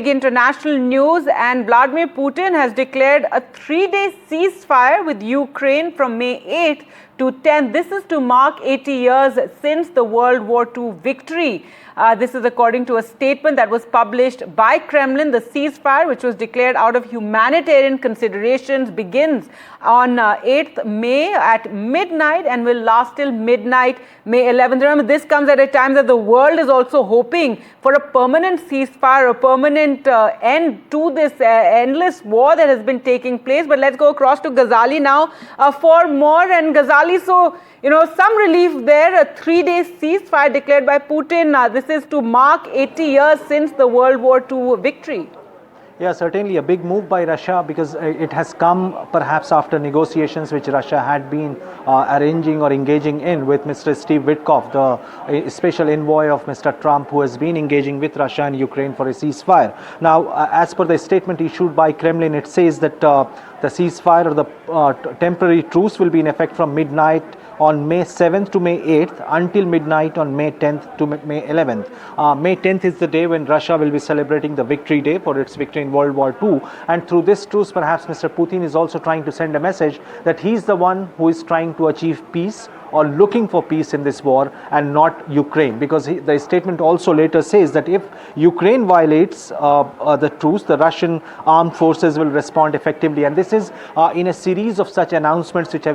International news, and Vladimir Putin has declared a 3-day ceasefire with Ukraine from May 8th to 10th. This is to mark 80 years since the World War II victory. This is according to a statement that was published by Kremlin. The ceasefire, which was declared out of humanitarian considerations, begins on 8th May at midnight and will last till midnight, May 11th. Remember, this comes at a time that the world is also hoping for a permanent ceasefire, a permanent end to this endless war that has been taking place. But let's go across to Ghazali now for more. And Ghazali, so, some relief there, a 3-day ceasefire declared by Putin. This is to mark 80 years since the World War II victory. Yeah, certainly a big move by Russia, because it has come perhaps after negotiations which Russia had been arranging or engaging in with Mr. Steve Witkoff, the special envoy of Mr. Trump, who has been engaging with Russia and Ukraine for a ceasefire. Now, as per the statement issued by Kremlin, it says that the ceasefire or the temporary truce will be in effect from midnight on May 7th to May 8th until midnight on May 10th to May 11th. May 10th is the day when Russia will be celebrating the victory day for its victory in World War II. And through this truce, perhaps Mr. Putin is also trying to send a message that he's the one who is trying to achieve peace or looking for peace in this war, and not Ukraine, because the statement also later says that if Ukraine violates the truce, the Russian armed forces will respond effectively. And this is in a series of such announcements which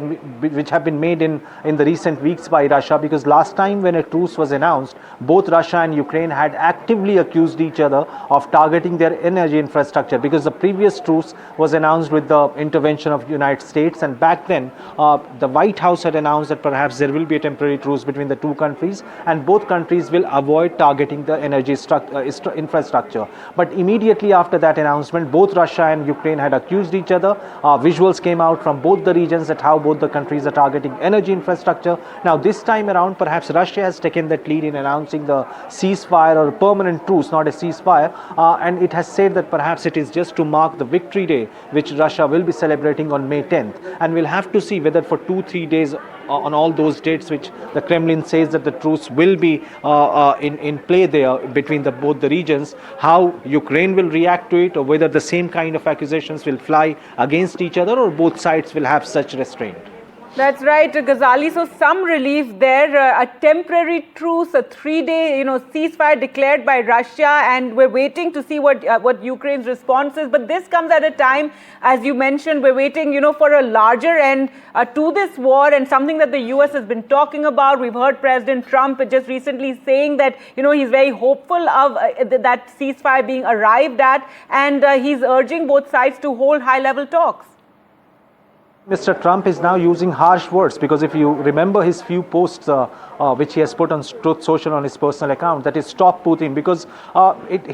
have been made in the recent weeks by Russia, because last time when a truce was announced, both Russia and Ukraine had actively accused each other of targeting their energy infrastructure, because the previous truce was announced with the intervention of the United States, and back then the White House had announced that perhaps there will be a temporary truce between the two countries and both countries will avoid targeting the energy infrastructure. But immediately after that announcement, both Russia and Ukraine had accused each other. Visuals came out from both the regions at how both the countries are targeting energy infrastructure. Now this time around, perhaps Russia has taken that lead in announcing the ceasefire or a permanent truce, not a ceasefire, and it has said that perhaps it is just to mark the victory day, which Russia will be celebrating on May 10th. And we'll have to see whether for 2-3 days on all those dates which the Kremlin says that the truce will be in play there between both the regions, how Ukraine will react to it, or whether the same kind of accusations will fly against each other, or both sides will have such restraint. That's right, Ghazali. So some relief there, a temporary truce, a 3-day, ceasefire declared by Russia, and we're waiting to see what Ukraine's response is. But this comes at a time, as you mentioned, we're waiting, for a larger end to this war, and something that the U.S. has been talking about. We've heard President Trump just recently saying that, he's very hopeful of that ceasefire being arrived at, and he's urging both sides to hold high-level talks. Mr. Trump is now using harsh words, because if you remember his few posts which he has put on Truth Social on his personal account, that is stop Putin, because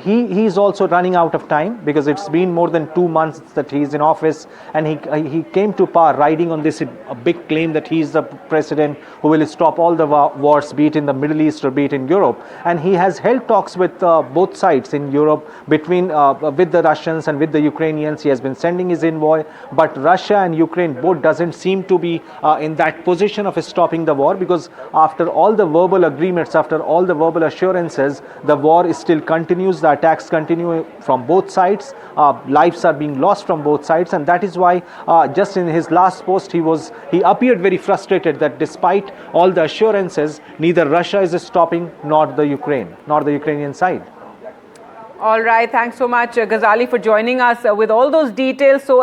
he is also running out of time, because it's been more than 2 months that he is in office, and he came to power riding on this big claim that he is the president who will stop all the wars, be it in the Middle East or be it in Europe. And he has held talks with both sides in Europe, between with the Russians and with the Ukrainians. He has been sending his envoy, but Russia and Ukraine both doesn't seem to be in that position of stopping the war, because after all the verbal agreements, after all the verbal assurances, the war still continues, the attacks continue from both sides, lives are being lost from both sides. And that is why just in his last post he appeared very frustrated that despite all the assurances, neither Russia is stopping nor the Ukrainian side. All right, thanks so much, Ghazali, for joining us with all those details. So